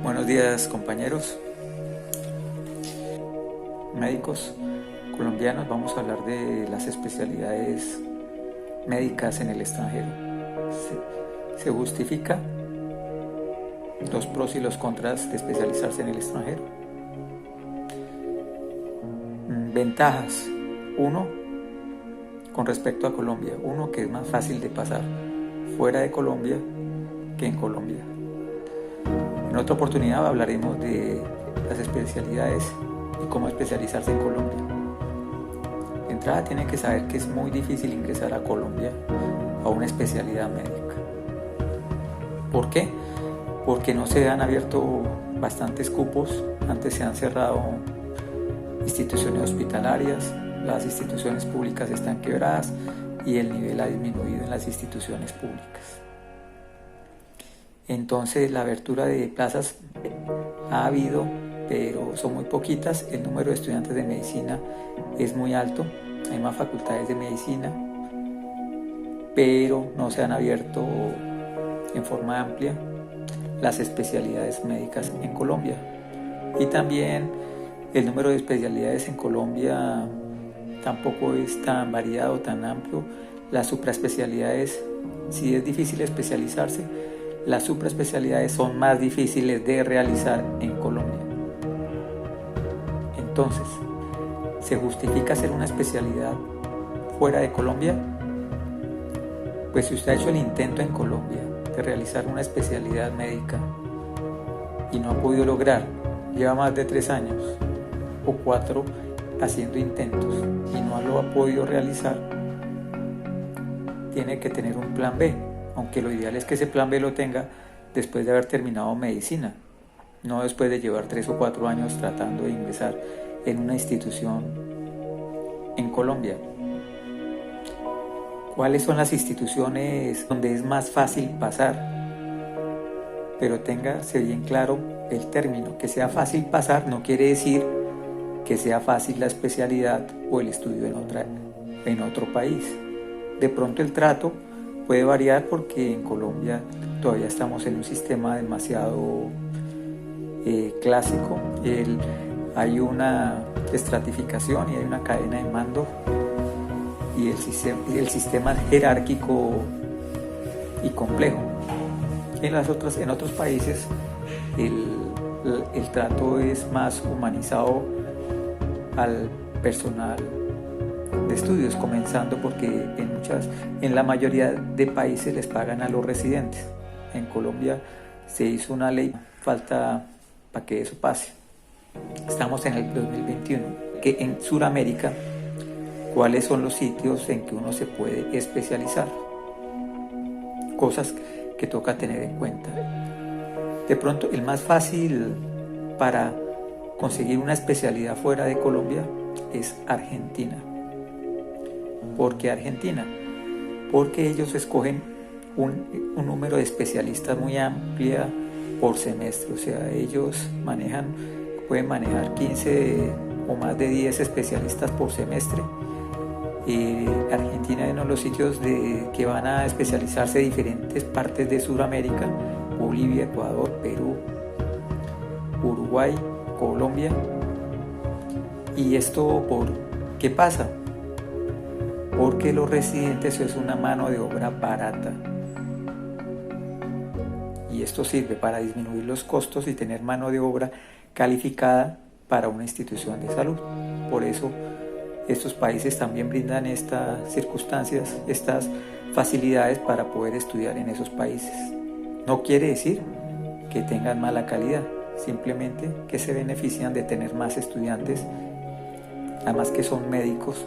Buenos días, compañeros médicos colombianos. Vamos a hablar de las especialidades médicas en el extranjero. Se justifica los pros y los contras de especializarse en el extranjero. Ventajas. Uno, con respecto a Colombia. Uno, que es más fácil de pasar fuera de Colombia que en Colombia. En otra oportunidad hablaremos de las especialidades y cómo especializarse en Colombia. De entrada tienen que saber que es muy difícil ingresar a Colombia a una especialidad médica. ¿Por qué? Porque no se han abierto bastantes cupos, antes se han cerrado instituciones hospitalarias, las instituciones públicas están quebradas y el nivel ha disminuido en las instituciones públicas. Entonces la abertura de plazas ha habido, pero son muy poquitas. El número de estudiantes de medicina es muy alto, hay más facultades de medicina, pero no se han abierto en forma amplia las especialidades médicas en Colombia. Y también el número de especialidades en Colombia tampoco es tan variado, tan amplio. Las supraespecialidades, si es difícil especializarse, las supraespecialidades son más difíciles de realizar en Colombia. Entonces, ¿se justifica hacer una especialidad fuera de Colombia? Pues si usted ha hecho el intento en Colombia de realizar una especialidad médica y no ha podido lograr, lleva más de 3 años o 4 haciendo intentos y no lo ha podido realizar, tiene que tener un plan B, aunque lo ideal es que ese plan B lo tenga después de haber terminado medicina, no después de llevar 3 o 4 años tratando de ingresar en una institución en Colombia. ¿Cuáles son las instituciones donde es más fácil pasar? Pero téngase bien claro el término. Que sea fácil pasar no quiere decir que sea fácil la especialidad o el estudio en otro país. De pronto el trato puede variar porque en Colombia todavía estamos en un sistema demasiado clásico. Hay una estratificación y hay una cadena de mando y el sistema es jerárquico y complejo. En otros países el trato es más humanizado al personal de estudios, comenzando porque en la mayoría de países les pagan a los residentes. En Colombia se hizo una ley, falta para que eso pase. Estamos en el 2021. Que en Sudamérica, ¿cuáles son los sitios en que uno se puede especializar? Cosas que toca tener en cuenta. De pronto, el más fácil para conseguir una especialidad fuera de Colombia es Argentina. ¿Por qué Argentina? Porque ellos escogen un número de especialistas muy amplia por semestre. O sea, ellos pueden manejar 15 o más de 10 especialistas por semestre. Argentina es uno de los sitios que van a especializarse en diferentes partes de Sudamérica: Bolivia, Ecuador, Perú, Uruguay, Colombia. ¿Y esto por qué pasa? Porque los residentes es una mano de obra barata. Y esto sirve para disminuir los costos y tener mano de obra calificada para una institución de salud. Por eso estos países también brindan estas circunstancias, estas facilidades para poder estudiar en esos países. No quiere decir que tengan mala calidad, simplemente que se benefician de tener más estudiantes, además que son médicos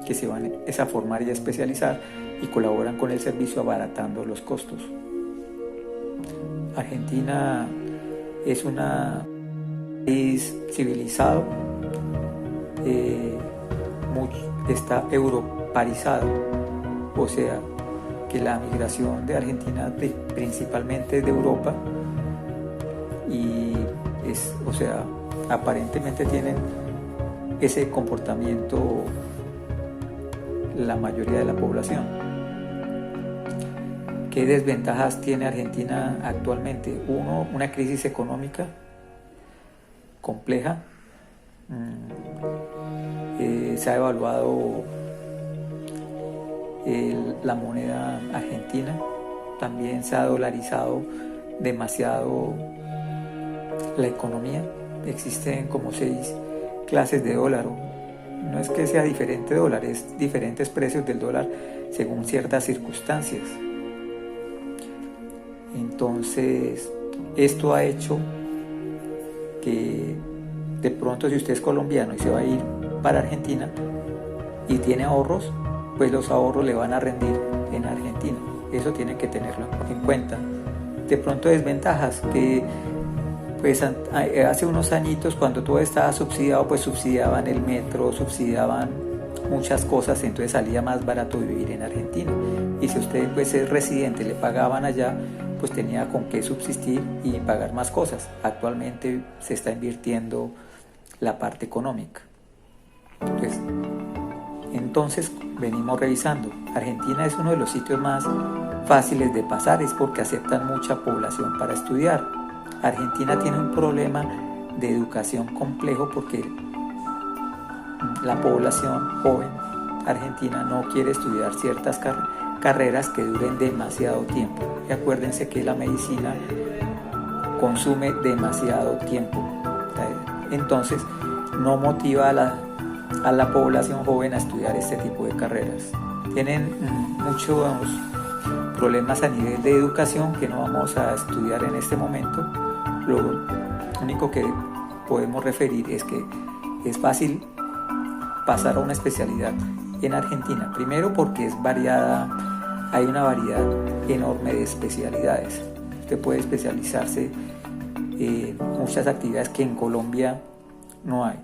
que se van a formar y a especializar y colaboran con el servicio abaratando los costos. Argentina es un país civilizado, está europarizado, o sea que la migración de Argentina principalmente es de Europa y aparentemente tienen ese comportamiento la mayoría de la población. ¿Qué desventajas tiene Argentina actualmente? Uno, una crisis económica compleja. Se ha evaluado la moneda argentina, también se ha dolarizado demasiado la economía. Existen como 6 clases de dólar. No es que sea diferente dólar, es diferentes precios del dólar según ciertas circunstancias. Entonces, esto ha hecho que de pronto, si usted es colombiano y se va a ir para Argentina y tiene ahorros, pues los ahorros le van a rendir en Argentina. Eso tiene que tenerlo en cuenta. De pronto, desventajas que pues hace unos añitos, cuando todo estaba subsidiado, pues subsidiaban el metro, subsidiaban muchas cosas, entonces salía más barato vivir en Argentina. Y si usted pues es residente, le pagaban allá, pues tenía con qué subsistir y pagar más cosas. Actualmente se está invirtiendo la parte económica. Entonces venimos revisando. Argentina es uno de los sitios más fáciles de pasar, es porque aceptan mucha población para estudiar. Argentina tiene un problema de educación complejo porque la población joven argentina no quiere estudiar ciertas carreras que duren demasiado tiempo. Y acuérdense que la medicina consume demasiado tiempo. Entonces no motiva a la población joven a estudiar este tipo de carreras. Tienen muchos problemas a nivel de educación que no vamos a estudiar en este momento. Lo único que podemos referir es que es fácil pasar a una especialidad en Argentina. Primero porque es variada, hay una variedad enorme de especialidades. Usted puede especializarse en muchas actividades que en Colombia no hay.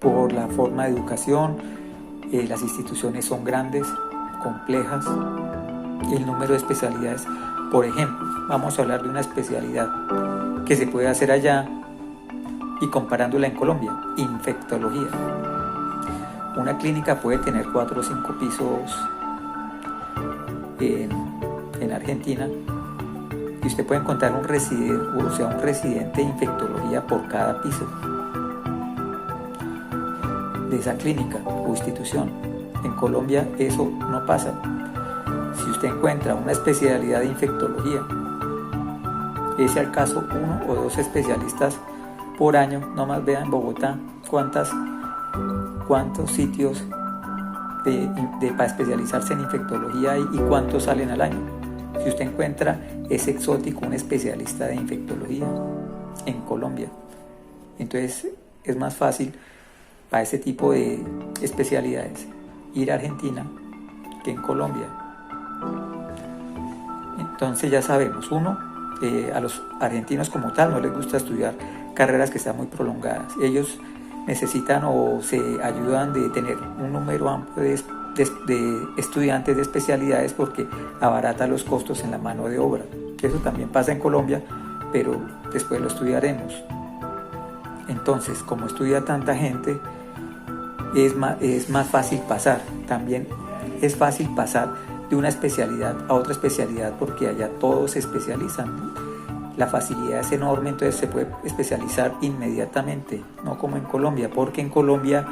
Por la forma de educación, las instituciones son grandes, complejas, el número de especialidades. Por ejemplo, vamos a hablar de una especialidad que se puede hacer allá y comparándola en Colombia: infectología. Una clínica puede tener 4 o 5 pisos en Argentina, y usted puede encontrar un residente de infectología por cada piso de esa clínica o institución. En Colombia eso no pasa. Si usted encuentra una especialidad de infectología, es al caso 1 o 2 especialistas por año. Nomás vea en Bogotá cuántos sitios para especializarse en infectología hay y cuántos salen al año. Si usted encuentra, es exótico un especialista de infectología en Colombia. Entonces es más fácil para ese tipo de especialidades ir a Argentina que en Colombia. Entonces ya sabemos, a los argentinos como tal no les gusta estudiar carreras que sean muy prolongadas. Ellos necesitan o se ayudan de tener un número amplio de estudiantes de especialidades porque abarata los costos en la mano de obra. Eso también pasa en Colombia, pero después lo estudiaremos. Entonces, como estudia tanta gente, es más fácil pasar. También es fácil pasar de una especialidad a otra especialidad porque allá todos se especializan. La facilidad es enorme, entonces se puede especializar inmediatamente, no como en Colombia, porque en Colombia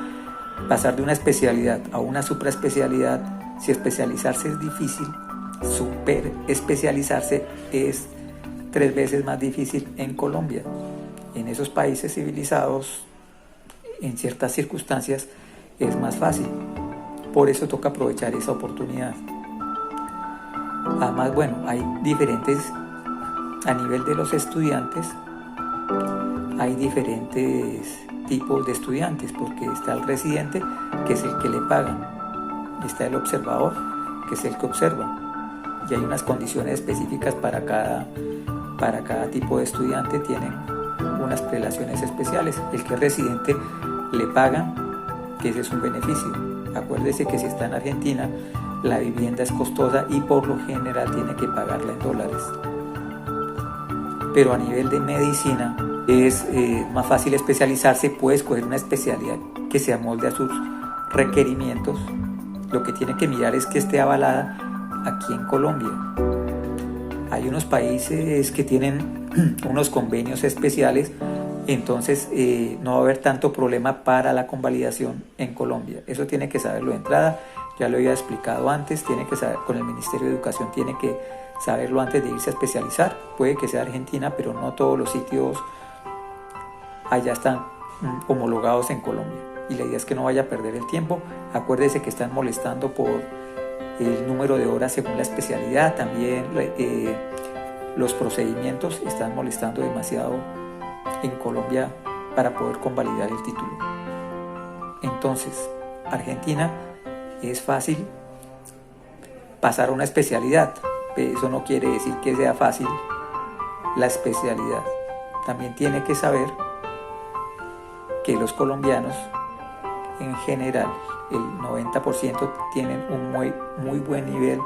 pasar de una especialidad a una supraespecialidad, si especializarse es difícil, super especializarse es 3 veces más difícil en Colombia. En esos países civilizados, en ciertas circunstancias, es más fácil. Por eso toca aprovechar esa oportunidad. Además, hay diferentes, a nivel de los estudiantes, hay diferentes tipos de estudiantes, porque está el residente, que es el que le pagan, está el observador, que es el que observa, y hay unas condiciones específicas para cada tipo de estudiante. Tienen unas prelaciones especiales. El que es residente le pagan, que ese es un beneficio. Acuérdese que si está en Argentina, la vivienda es costosa y por lo general tiene que pagarla en dólares. Pero a nivel de medicina es más fácil especializarse, puede escoger una especialidad que se amolde a sus requerimientos. Lo que tiene que mirar es que esté avalada aquí en Colombia. Hay unos países que tienen unos convenios especiales, entonces no va a haber tanto problema para la convalidación en Colombia. Eso tiene que saberlo de entrada, ya lo había explicado antes, tiene que saber, con el Ministerio de Educación tiene que saberlo antes de irse a especializar. Puede que sea Argentina, pero no todos los sitios allá están homologados en Colombia. Y la idea es que no vaya a perder el tiempo. Acuérdese que están molestando por el número de horas según la especialidad, también los procedimientos están molestando demasiado en Colombia para poder convalidar el título. Entonces, Argentina es fácil pasar a una especialidad, pero eso no quiere decir que sea fácil la especialidad. También tiene que saber que los colombianos en general, el 90% tienen un muy buen nivel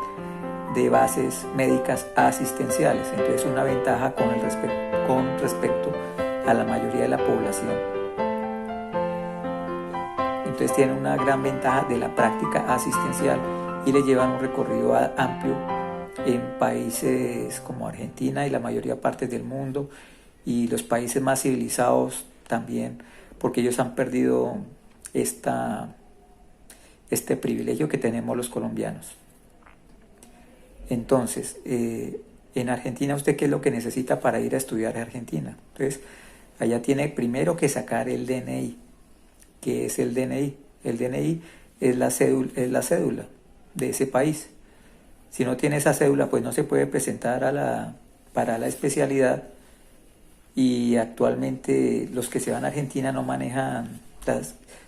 de bases médicas asistenciales, entonces una ventaja con respecto a la mayoría de la población. Entonces tienen una gran ventaja de la práctica asistencial y le llevan un recorrido amplio en países como Argentina y la mayoría de partes del mundo, y los países más civilizados también, porque ellos han perdido este privilegio que tenemos los colombianos. Entonces, en Argentina, ¿usted qué es lo que necesita para ir a estudiar a Argentina? Entonces, allá tiene primero que sacar el DNI. ¿Qué es el DNI? El DNI es la cédula de ese país. Si no tiene esa cédula, pues no se puede presentar para la especialidad, y actualmente los que se van a Argentina no manejan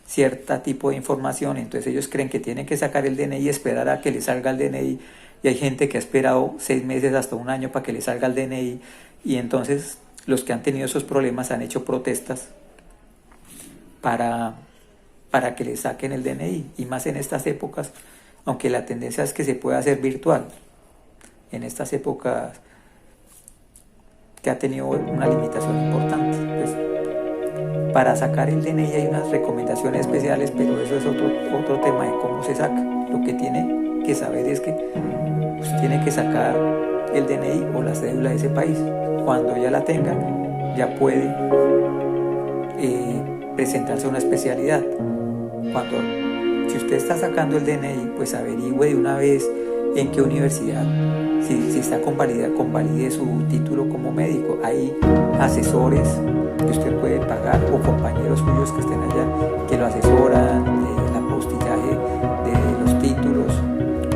cierto tipo de información, entonces ellos creen que tienen que sacar el DNI y esperar a que le salga el DNI, y hay gente que ha esperado 6 meses hasta un año para que le salga el DNI, y entonces los que han tenido esos problemas han hecho protestas para que le saquen el DNI, y más en estas épocas, aunque la tendencia es que se pueda hacer virtual. En estas épocas que ha tenido una limitación importante. Pues, para sacar el DNI hay unas recomendaciones especiales, pero eso es otro tema de cómo se saca. Lo que tiene que saber es que usted tiene que sacar el DNI o la cédula de ese país. Cuando ya la tenga, ya puede presentarse a una especialidad. Si usted está sacando el DNI, pues averigüe de una vez en qué universidad, si está convalide su título como médico. Hay asesores que usted puede pagar, o compañeros suyos que estén allá que lo asesoran, el apostillaje de los títulos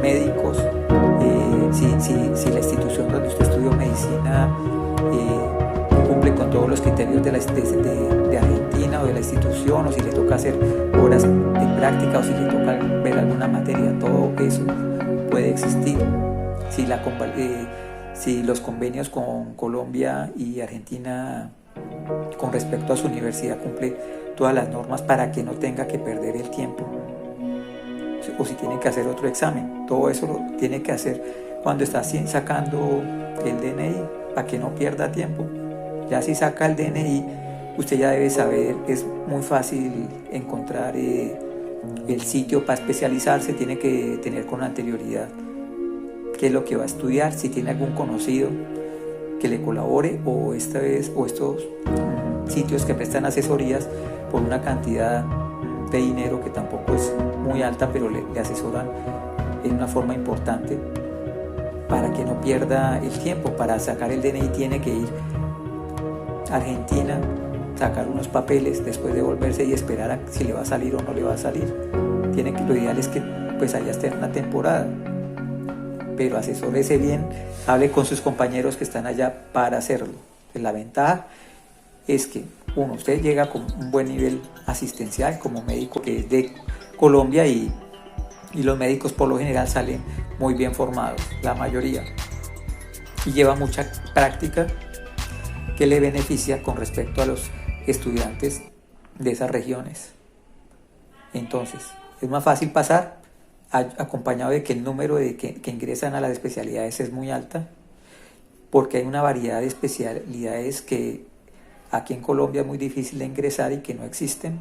médicos. Si la institución donde usted estudió medicina cumple con todos los criterios de Argentina o de la institución, o si le toca hacer horas de práctica, o si le toca ver alguna materia, todo eso puede existir. Si los convenios con Colombia y Argentina con respecto a su universidad cumple todas las normas para que no tenga que perder el tiempo, o si tiene que hacer otro examen, todo eso lo tiene que hacer cuando está sacando el DNI, para que no pierda tiempo. Ya si saca el DNI, usted ya debe saber, es muy fácil encontrar el sitio para especializarse. Tiene que tener con anterioridad qué es lo que va a estudiar, si tiene algún conocido que le colabore, o estos sitios que prestan asesorías por una cantidad de dinero que tampoco es muy alta, pero le asesoran en una forma importante para que no pierda el tiempo. Para sacar el DNI tiene que ir a Argentina, sacar unos papeles, después devolverse y esperar a si le va a salir o no le va a salir. Lo ideal es que pues allá esté en una temporada, pero asesórese bien, hable con sus compañeros que están allá para hacerlo. Pues la ventaja es que usted llega con un buen nivel asistencial como médico que es de Colombia, y los médicos por lo general salen muy bien formados, la mayoría, y lleva mucha práctica que le beneficia con respecto a los estudiantes de esas regiones. Entonces, es más fácil pasar, acompañado de que el número de que ingresan a las especialidades es muy alta, porque hay una variedad de especialidades que aquí en Colombia es muy difícil de ingresar y que no existen.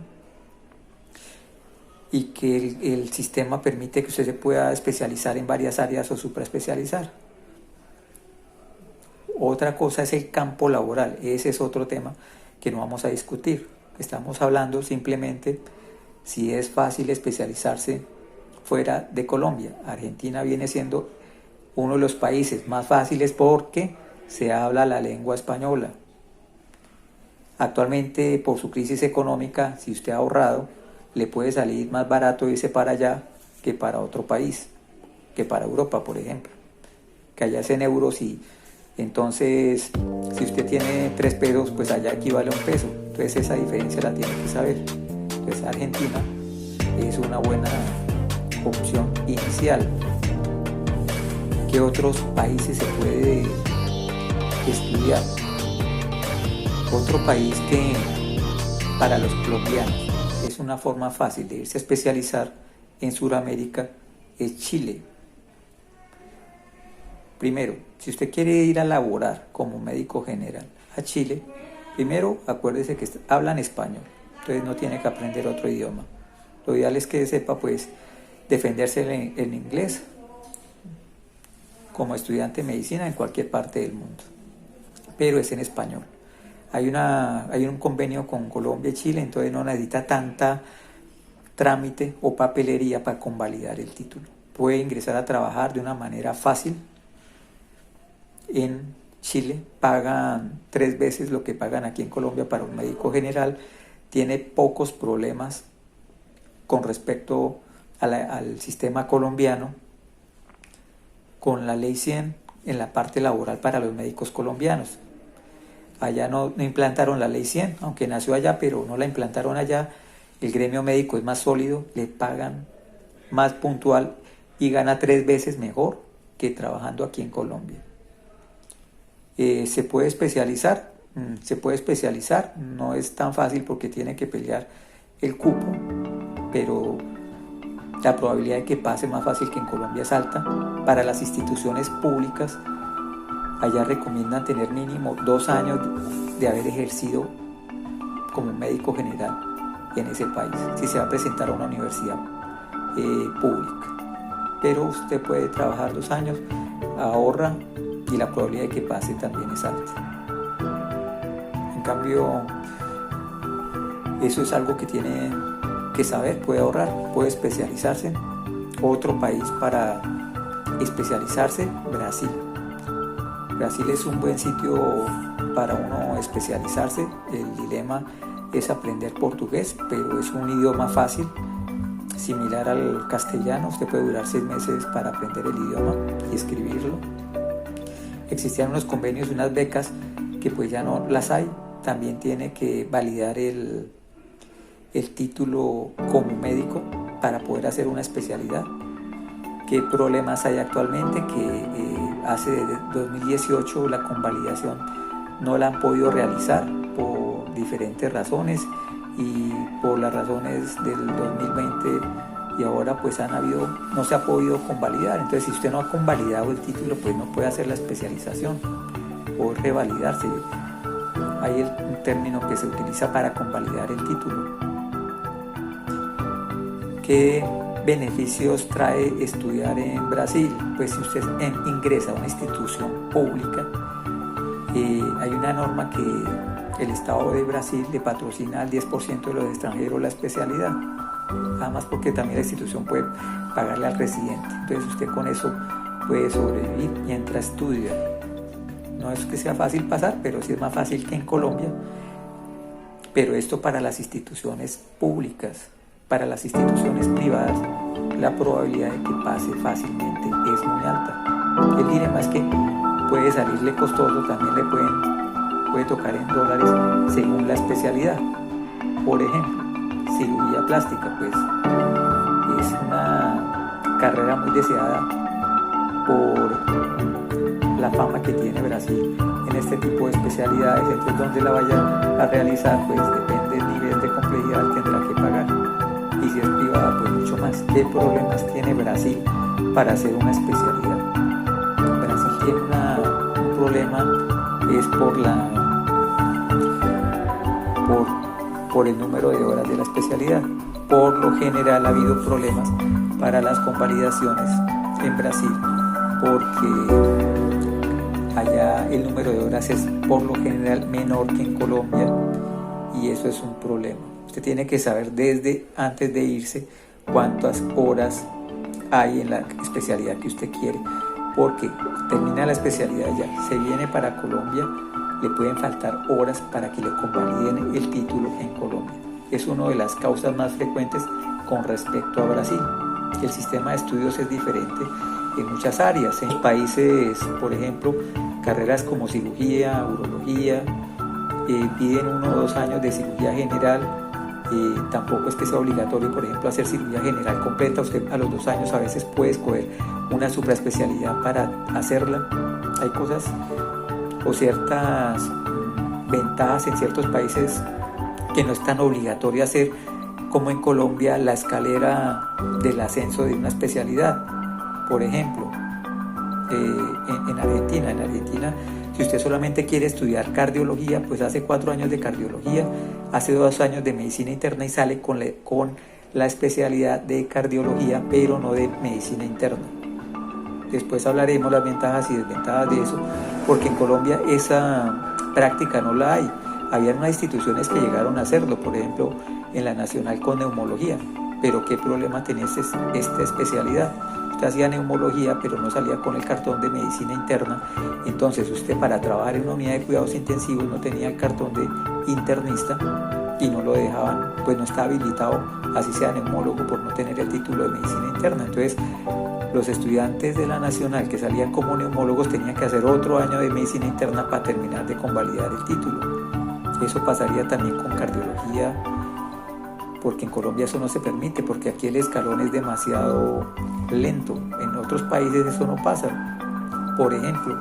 y que el sistema permite que usted se pueda especializar en varias áreas o supraespecializar. Otra cosa es el campo laboral, ese es otro tema que no vamos a discutir. Estamos hablando simplemente si es fácil especializarse fuera de Colombia. Argentina viene siendo uno de los países más fáciles porque se habla la lengua española. Actualmente, por su crisis económica, si usted ha ahorrado, le puede salir más barato irse para allá que para otro país, que para Europa, por ejemplo, que allá es en euros y entonces si usted tiene 3 pesos, pues allá equivale a 1 peso. Entonces esa diferencia la tiene que saber. Entonces Argentina es una buena opción inicial. ¿Qué otros países se puede estudiar? Otro país que para los colombianos es una forma fácil de irse a especializar en Sudamérica es Chile. Primero, si usted quiere ir a laborar como médico general a Chile, primero acuérdese que hablan español, entonces no tiene que aprender otro idioma. Lo ideal es que sepa pues defenderse en inglés como estudiante de medicina en cualquier parte del mundo, pero es en español. Hay un convenio con Colombia y Chile, entonces no necesita tanta trámite o papelería para convalidar el título. Puede ingresar a trabajar de una manera fácil. En Chile pagan 3 veces lo que pagan aquí en Colombia para un médico general. Tiene pocos problemas con respecto al sistema colombiano con la ley 100 en la parte laboral para los médicos colombianos. Allá no implantaron la ley 100, aunque nació allá, pero no la implantaron allá. El gremio médico es más sólido, le pagan más puntual y gana 3 veces mejor que trabajando aquí en Colombia. ¿Se puede especializar? Se puede especializar, no es tan fácil porque tiene que pelear el cupo, pero la probabilidad de que pase más fácil que en Colombia es alta. Para las instituciones públicas, allá recomiendan tener mínimo 2 años de haber ejercido como médico general en ese país, si se va a presentar a una universidad pública. Pero usted puede trabajar 2 años, ahorra y la probabilidad de que pase también es alta. En cambio, eso es algo que tiene que saber, puede ahorrar, puede especializarse. Otro país para especializarse, Brasil. Brasil es un buen sitio para uno especializarse. El dilema es aprender portugués, pero es un idioma fácil, similar al castellano. Usted puede durar 6 meses para aprender el idioma y escribirlo. Existían unos convenios, unas becas que pues ya no las hay. También tiene que validar el título como médico para poder hacer una especialidad. ¿Qué problemas hay actualmente? Que hace desde 2018 la convalidación no la han podido realizar por diferentes razones y por las razones del 2020 y ahora pues no se ha podido convalidar. Entonces si usted no ha convalidado el título pues no puede hacer la especialización o revalidarse. Hay un término que se utiliza para convalidar el título. ¿Qué beneficios trae estudiar en Brasil? Pues si usted ingresa a una institución pública, hay una norma que el Estado de Brasil le patrocina al 10% de los extranjeros la especialidad, además porque también la institución puede pagarle al residente. Entonces usted con eso puede sobrevivir mientras estudia. No es que sea fácil pasar, pero sí es más fácil que en Colombia. Pero esto para las instituciones públicas. Para las instituciones privadas, la probabilidad de que pase fácilmente es muy alta. El dilema es que puede salirle costoso, también le puede tocar en dólares según la especialidad. Por ejemplo, cirugía plástica, pues es una carrera muy deseada por la fama que tiene Brasil en este tipo de especialidades. Entonces, donde la vaya a realizar, pues depende del nivel de complejidad que tendrá que pagar. Y si es privada, pues mucho más. ¿Qué problemas tiene Brasil para hacer una especialidad? Brasil tiene un problema, es por el número de horas de la especialidad. por lo general ha habido problemas para las convalidaciones en Brasil, porque allá el número de horas es por lo general menor que en Colombia y eso es un problema. Usted tiene que saber desde antes de irse cuántas horas hay en la especialidad que usted quiere, porque termina la especialidad ya, se viene para Colombia, le pueden faltar horas para que le convaliden el título en Colombia. Es una de las causas más frecuentes con respecto a Brasil. El sistema de estudios es diferente en muchas áreas. En países, por ejemplo, carreras como cirugía, urología, piden 1 o 2 años de cirugía general. Tampoco es que sea obligatorio, por ejemplo, hacer cirugía general completa. Usted a los 2 años a veces puede escoger una supraespecialidad para hacerla. Hay cosas o ciertas ventajas en ciertos países que no es tan obligatorio hacer, como en Colombia la escalera del ascenso de una especialidad. Por ejemplo, en Argentina, si usted solamente quiere estudiar cardiología, pues hace 4 años de cardiología, hace 2 años de medicina interna y sale con la especialidad de cardiología, pero no de medicina interna. Después hablaremos las ventajas y desventajas de eso, porque en Colombia esa práctica no la hay. Habían unas instituciones que llegaron a hacerlo, por ejemplo, en la Nacional con neumología, pero ¿qué problema tenía esta especialidad? Usted hacía neumología, pero no salía con el cartón de medicina interna, entonces usted para trabajar en una unidad de cuidados intensivos no tenía el cartón de internista y no lo dejaban, pues no está habilitado, así sea neumólogo, por no tener el título de medicina interna. Entonces, los estudiantes de la Nacional que salían como neumólogos tenían que hacer otro año de medicina interna para terminar de convalidar el título. Eso pasaría también con cardiología, porque en Colombia eso no se permite, porque aquí el escalón es demasiado lento. En otros países eso no pasa. Por ejemplo,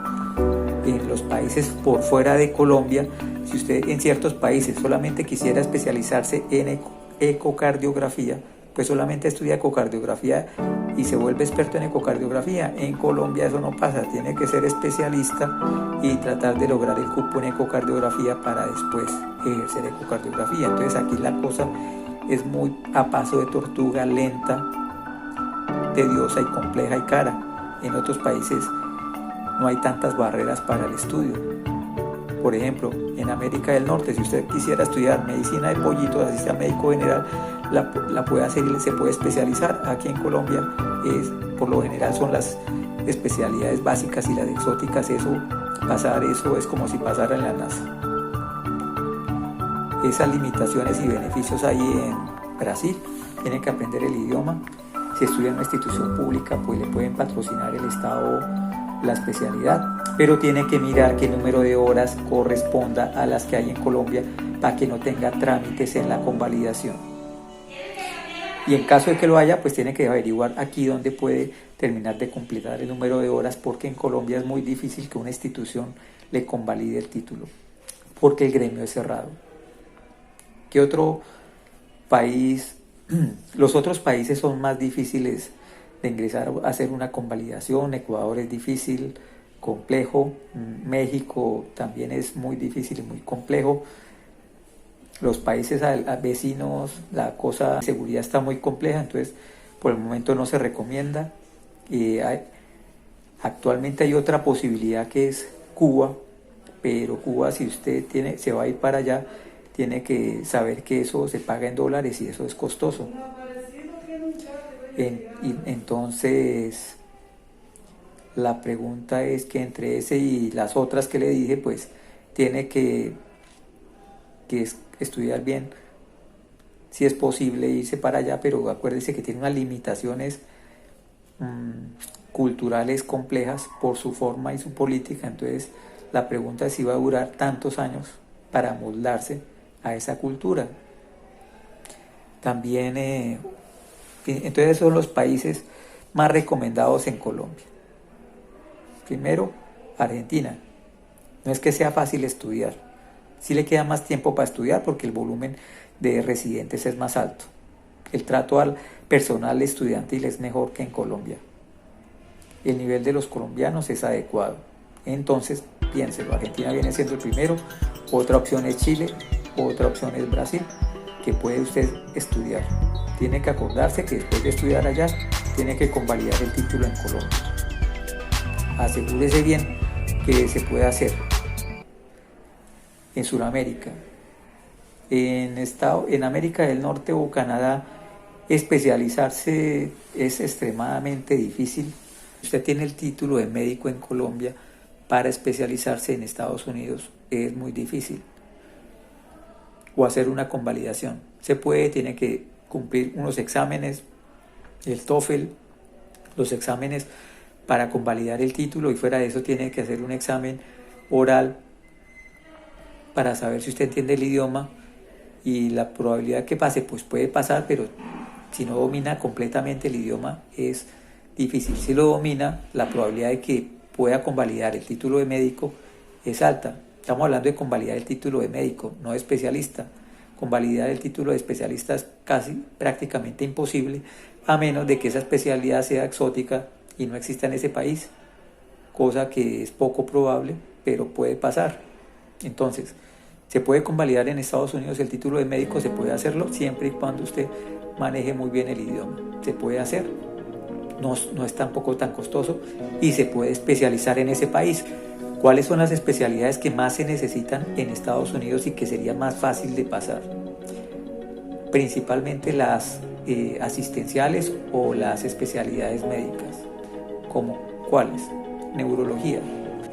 en los países por fuera de Colombia, si usted en ciertos países solamente quisiera especializarse en ecocardiografía, pues solamente estudia ecocardiografía y se vuelve experto en ecocardiografía. En Colombia eso no pasa, tiene que ser especialista y tratar de lograr el cupo en ecocardiografía para después ejercer ecocardiografía. Entonces aquí la cosa es muy a paso de tortuga, lenta, tediosa y compleja y cara. En otros países no hay tantas barreras para el estudio. Por ejemplo, en América del Norte, si usted quisiera estudiar medicina de pollitos, así sea médico general, la puede hacer y se puede especializar. Aquí en Colombia, por lo general son las especialidades básicas y las exóticas. Pasar eso es como si pasara en la NASA. Esas limitaciones y beneficios hay en Brasil. Tienen que aprender el idioma. Si estudia en una institución pública, pues le pueden patrocinar el Estado la especialidad, pero tiene que mirar qué número de horas corresponda a las que hay en Colombia para que no tenga trámites en la convalidación. Y en caso de que lo haya, pues tiene que averiguar aquí dónde puede terminar de completar el número de horas, porque en Colombia es muy difícil que una institución le convalide el título, porque el gremio es cerrado. ¿Qué otro país? Los otros países son más difíciles de ingresar a hacer una convalidación. Ecuador es difícil, complejo. México también es muy difícil y muy complejo. Los países vecinos, la cosa de seguridad está muy compleja, entonces por el momento no se recomienda. Actualmente hay otra posibilidad que es Cuba, pero Cuba, si usted se va a ir para allá, tiene que saber que eso se paga en dólares y eso es costoso. Entonces, la pregunta es que entre ese y las otras que le dije, pues tiene que estudiar bien si es posible irse para allá, pero acuérdese que tiene unas limitaciones culturales complejas por su forma y su política. Entonces, la pregunta es si va a durar tantos años para moldarse a esa cultura. También, entonces son los países más recomendados en Colombia. Primero, Argentina. No es que sea fácil estudiar, sí le queda más tiempo para estudiar porque el volumen de residentes es más alto. El trato al personal estudiantil es mejor que en Colombia. El nivel de los colombianos es adecuado. Entonces, piénselo, Argentina viene siendo el primero, otra opción es Chile, otra opción es Brasil. que puede usted estudiar. Tiene que acordarse que después de estudiar allá, tiene que convalidar el título en Colombia. Asegúrese bien que se puede hacer. En Sudamérica, en América del Norte o Canadá, especializarse es extremadamente difícil. Usted tiene el título de médico en Colombia, para especializarse en Estados Unidos es muy difícil. O hacer una convalidación. Se puede, tiene que cumplir unos exámenes, el TOEFL, los exámenes para convalidar el título, y fuera de eso tiene que hacer un examen oral para saber si usted entiende el idioma, y la probabilidad que pase, pues puede pasar, pero si no domina completamente el idioma es difícil. Si lo domina, la probabilidad de que pueda convalidar el título de médico es alta. Estamos hablando de convalidar el título de médico, no de especialista. Convalidar el título de especialista es casi prácticamente imposible, a menos de que esa especialidad sea exótica y no exista en ese país, cosa que es poco probable, pero puede pasar. Entonces, se puede convalidar en Estados Unidos el título de médico, se puede hacerlo siempre y cuando usted maneje muy bien el idioma. Se puede hacer, no es tampoco tan costoso, y se puede especializar en ese país. ¿Cuáles son las especialidades que más se necesitan en Estados Unidos y que sería más fácil de pasar? Principalmente las asistenciales o las especialidades médicas. ¿Cómo? ¿Cuáles? Neurología.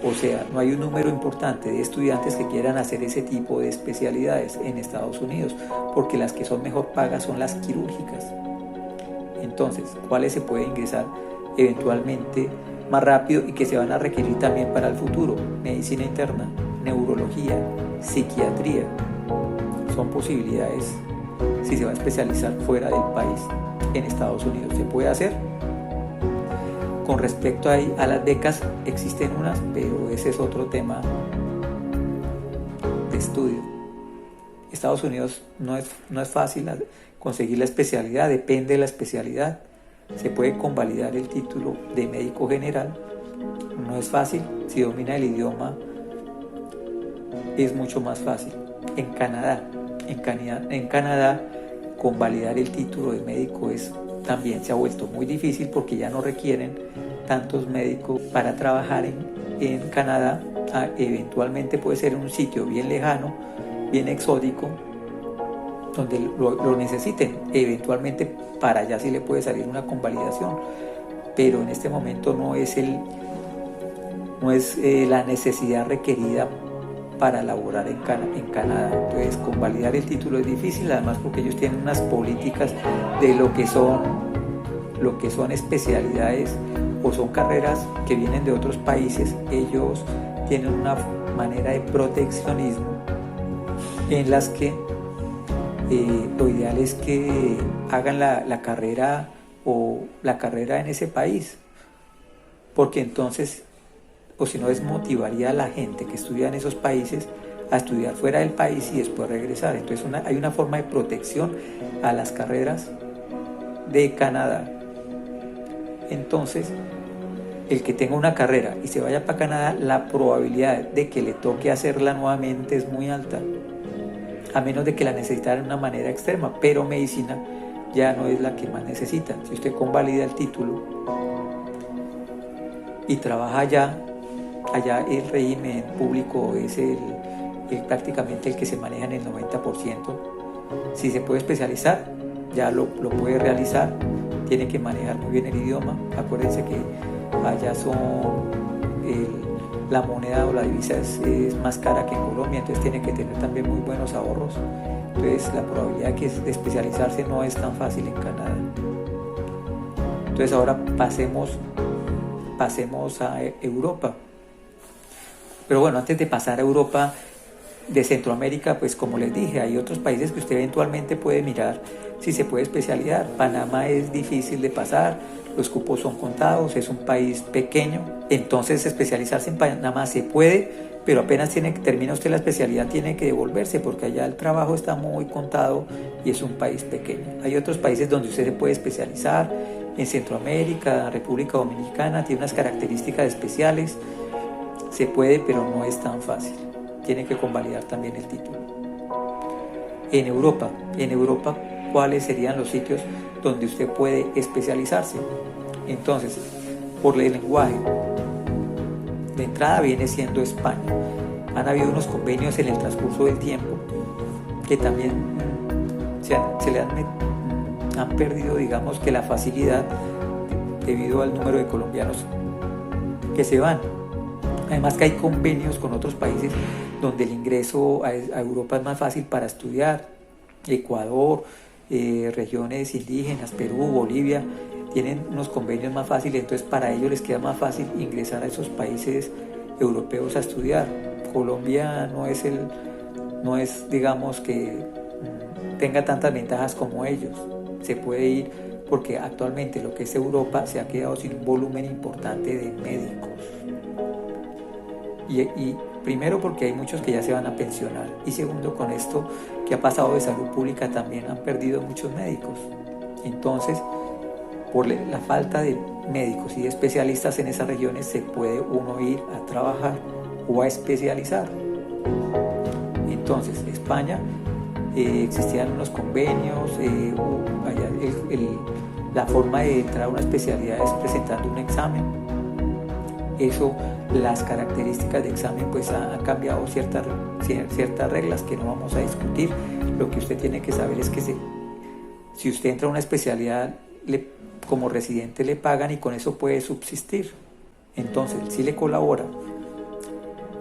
O sea, no hay un número importante de estudiantes que quieran hacer ese tipo de especialidades en Estados Unidos, porque las que son mejor pagas son las quirúrgicas. Entonces, ¿cuáles se puede ingresar eventualmente más rápido y que se van a requerir también para el futuro? Medicina interna, neurología, psiquiatría. Son posibilidades si se va a especializar fuera del país. En Estados Unidos se puede hacer. Con respecto a las becas, existen unas, pero ese es otro tema de estudio. Estados Unidos no es fácil conseguir la especialidad, depende de la especialidad. Se puede convalidar el título de médico general, no es fácil. Si domina el idioma es mucho más fácil. En Canadá convalidar el título de médico también se ha vuelto muy difícil, porque ya no requieren tantos médicos para trabajar en Canadá. Eventualmente puede ser un sitio bien lejano, bien exótico, donde lo necesiten. Eventualmente para allá sí le puede salir una convalidación, pero en este momento no es la necesidad requerida para laborar en Canadá. Entonces, convalidar el título es difícil, además porque ellos tienen unas políticas de lo que son especialidades o son carreras que vienen de otros países. Ellos tienen una manera de proteccionismo en las que lo ideal es que hagan la carrera en ese país, porque entonces, o si no, desmotivaría a la gente que estudia en esos países a estudiar fuera del país y después regresar. Entonces hay una forma de protección a las carreras de Canadá. Entonces, el que tenga una carrera y se vaya para Canadá, la probabilidad de que le toque hacerla nuevamente es muy alta, a menos de que la necesitara de una manera extrema. Pero medicina ya no es la que más necesita. Si usted convalida el título y trabaja allá el régimen público es prácticamente el que se maneja en el 90%. Si se puede especializar, ya lo puede realizar. Tiene que manejar muy bien el idioma. Acuérdense que allá la moneda o la divisa es más cara que en Colombia, entonces tiene que tener también muy buenos ahorros. Entonces la probabilidad de especializarse no es tan fácil en Canadá. Entonces ahora pasemos a Europa. Pero bueno, antes de pasar a Europa, de Centroamérica, pues como les dije, hay otros países que usted eventualmente puede mirar si se puede especializar. Panamá es difícil de pasar, los cupos son contados, es un país pequeño, entonces especializarse en Panamá se puede, pero apenas termina usted la especialidad tiene que devolverse, porque allá el trabajo está muy contado y es un país pequeño. Hay otros países donde usted se puede especializar. En Centroamérica, República Dominicana tiene unas características especiales. Se puede, pero no es tan fácil. Tiene que convalidar también el título. En Europa, ¿cuáles serían los sitios donde usted puede especializarse? Entonces, por el lenguaje, de entrada viene siendo España. Han habido unos convenios en el transcurso del tiempo que también han perdido, digamos, que la facilidad debido al número de colombianos que se van. Además que hay convenios con otros países donde el ingreso a Europa es más fácil para estudiar. Ecuador, regiones indígenas, Perú, Bolivia, tienen unos convenios más fáciles, entonces para ellos les queda más fácil ingresar a esos países europeos a estudiar. Colombia no es digamos que tenga tantas ventajas como ellos. Se puede ir porque actualmente lo que es Europa se ha quedado sin un volumen importante de médicos. Y primero porque hay muchos que ya se van a pensionar, y segundo, con esto que ha pasado de salud pública también han perdido muchos médicos. Entonces, por la falta de médicos y de especialistas en esas regiones se puede uno ir a trabajar o a especializar. Entonces, España, existían unos convenios, la forma de entrar a una especialidad es presentando un examen. Eso, las características de examen pues han cambiado ciertas reglas que no vamos a discutir. Lo que usted tiene que saber es que si usted entra a una especialidad, como residente le pagan y con eso puede subsistir. Entonces, si le colabora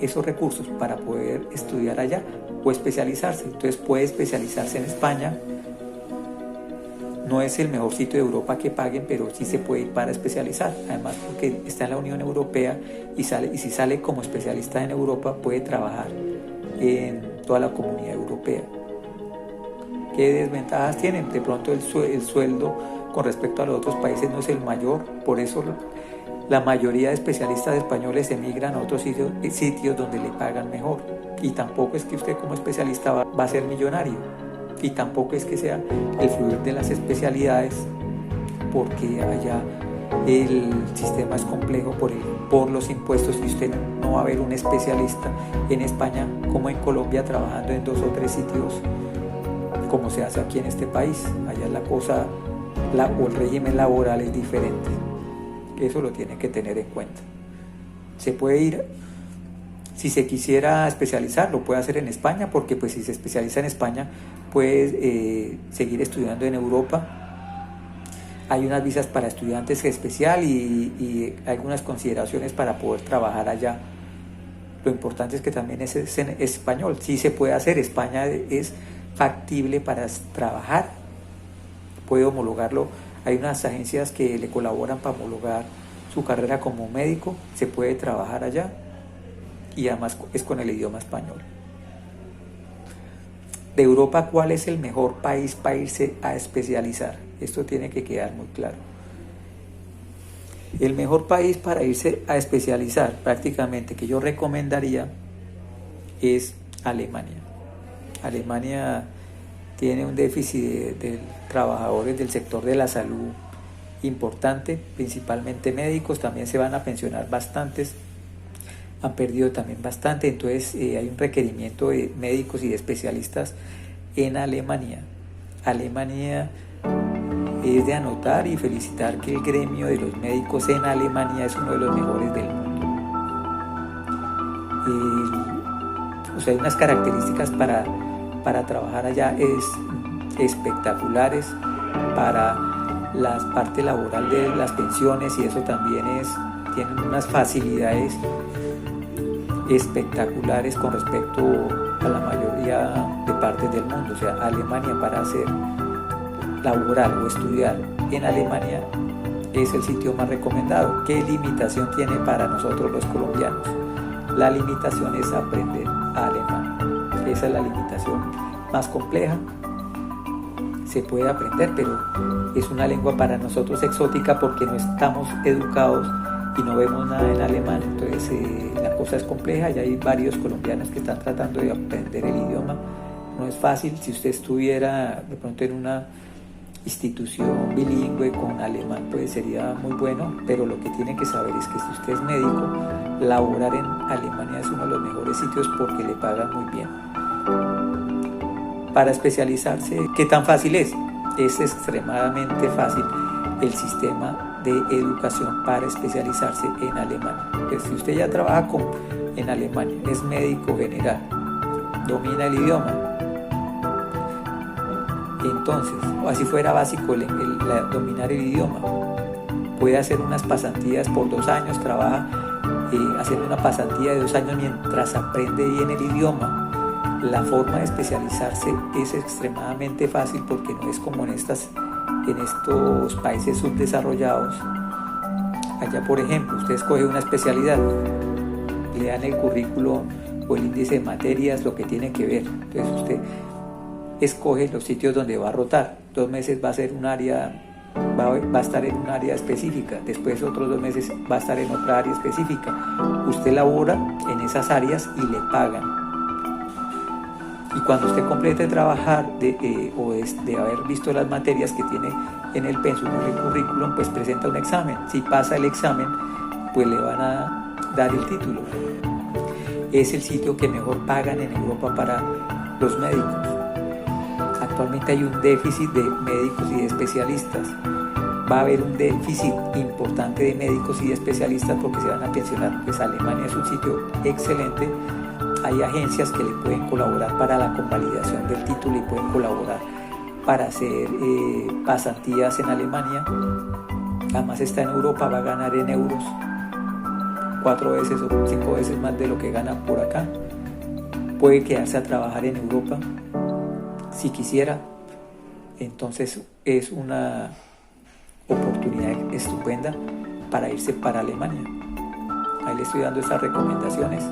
esos recursos para poder estudiar allá o especializarse. Entonces puede especializarse en España. No es el mejor sitio de Europa que paguen, pero sí se puede ir para especializar. Además, porque está en la Unión Europea y si sale como especialista en Europa, puede trabajar en toda la comunidad europea. ¿Qué desventajas tienen? De pronto el sueldo con respecto a los otros países no es el mayor, por eso la mayoría de especialistas españoles emigran a otros sitios donde le pagan mejor. Y tampoco es que usted como especialista va a ser millonario. Y tampoco es que sea el fluir de las especialidades, porque allá el sistema es complejo por los impuestos, y usted no va a ver un especialista en España como en Colombia trabajando en 2 o 3 sitios como se hace aquí en este país. Allá la cosa, o el régimen laboral es diferente. Eso lo tiene que tener en cuenta. Se puede ir, si se quisiera especializar, lo puede hacer en España, porque pues si se especializa en España puede seguir estudiando en Europa. Hay unas visas para estudiantes especial y algunas consideraciones para poder trabajar allá. Lo importante es que también es español. Sí se puede hacer. España es factible para trabajar. Puede homologarlo. Hay unas agencias que le colaboran para homologar su carrera como médico. Se puede trabajar allá y además es con el idioma español. De Europa, ¿cuál es el mejor país para irse a especializar? Esto tiene que quedar muy claro. El mejor país para irse a especializar, prácticamente, que yo recomendaría, es Alemania. Alemania tiene un déficit de trabajadores del sector de la salud importante, principalmente médicos. También se van a pensionar bastantes, han perdido también bastante, entonces hay un requerimiento de médicos y de especialistas en Alemania. Alemania es de anotar y felicitar que el gremio de los médicos en Alemania es uno de los mejores del mundo. Hay unas características para trabajar allá espectaculares. Para la parte laboral de las pensiones y eso también tienen unas facilidades espectaculares con respecto a la mayoría de partes del mundo. O sea, Alemania, para hacer laboral o estudiar en Alemania, es el sitio más recomendado. ¿Qué limitación tiene para nosotros los colombianos? La limitación es aprender alemán. Esa es la limitación más compleja. Se puede aprender, pero es una lengua para nosotros exótica porque no estamos educados y no vemos nada en alemán. Entonces la cosa es compleja y hay varios colombianos que están tratando de aprender el idioma. No es fácil. Si usted estuviera de pronto en una institución bilingüe con alemán, pues sería muy bueno, pero lo que tiene que saber es que si usted es médico, laborar en Alemania es uno de los mejores sitios porque le pagan muy bien. Para especializarse, ¿qué tan fácil es? Es extremadamente fácil el sistema de educación para especializarse en Alemania. Pues si usted ya trabaja en Alemania, es médico general, domina el idioma, entonces, o así fuera básico dominar el idioma, puede hacer unas pasantías por 2 años, trabaja haciendo una pasantía de 2 años mientras aprende bien el idioma. La forma de especializarse es extremadamente fácil porque no es como en estos países subdesarrollados. Allá, por ejemplo, usted escoge una especialidad, le dan el currículo o el índice de materias, lo que tiene que ver. Entonces usted escoge los sitios donde va a rotar. 2 meses va a ser va a estar en un área específica, después otros 2 meses va a estar en otra área específica. Usted labora en esas áreas y le pagan. Y cuando usted complete de trabajar o de haber visto las materias que tiene en el pensum o el currículum, pues presenta un examen. Si pasa el examen, pues le van a dar el título. Es el sitio que mejor pagan en Europa para los médicos. Actualmente hay un déficit de médicos y de especialistas. Va a haber un déficit importante de médicos y de especialistas porque se van a pensionar. Pues Alemania es un sitio excelente. Hay agencias que le pueden colaborar para la convalidación del título y pueden colaborar para hacer pasantías en Alemania. Además está en Europa, va a ganar en euros 4 veces o 5 veces más de lo que gana por acá. Puede quedarse a trabajar en Europa si quisiera. Entonces es una oportunidad estupenda para irse para Alemania. Ahí le estoy dando esas recomendaciones.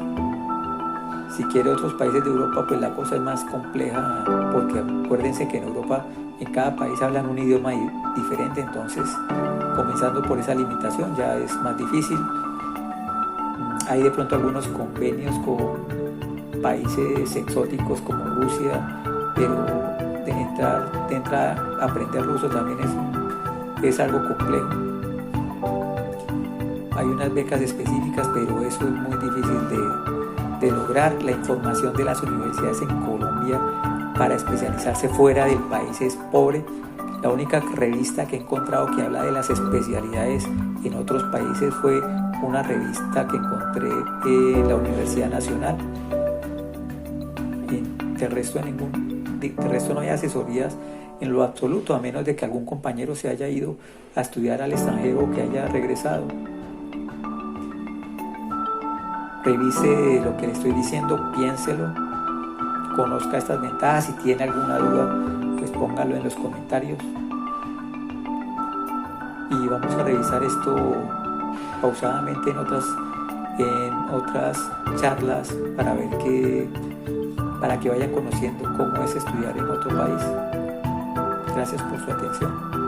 Si quiere otros países de Europa, pues la cosa es más compleja, porque acuérdense que en Europa en cada país hablan un idioma diferente, entonces comenzando por esa limitación ya es más difícil. Hay de pronto algunos convenios con países exóticos como Rusia, pero de entrar a aprender ruso también es algo complejo. Hay unas becas específicas, pero eso es muy difícil de lograr. La información de las universidades en Colombia para especializarse fuera del país es pobre. La única revista que he encontrado que habla de las especialidades en otros países fue una revista que encontré en la Universidad Nacional. De resto no hay asesorías en lo absoluto, a menos de que algún compañero se haya ido a estudiar al extranjero o que haya regresado. Revise lo que le estoy diciendo, piénselo, conozca estas ventajas. Si tiene alguna duda, pues póngalo en los comentarios. Y vamos a revisar esto pausadamente en otras charlas para que vayan conociendo cómo es estudiar en otro país. Gracias por su atención.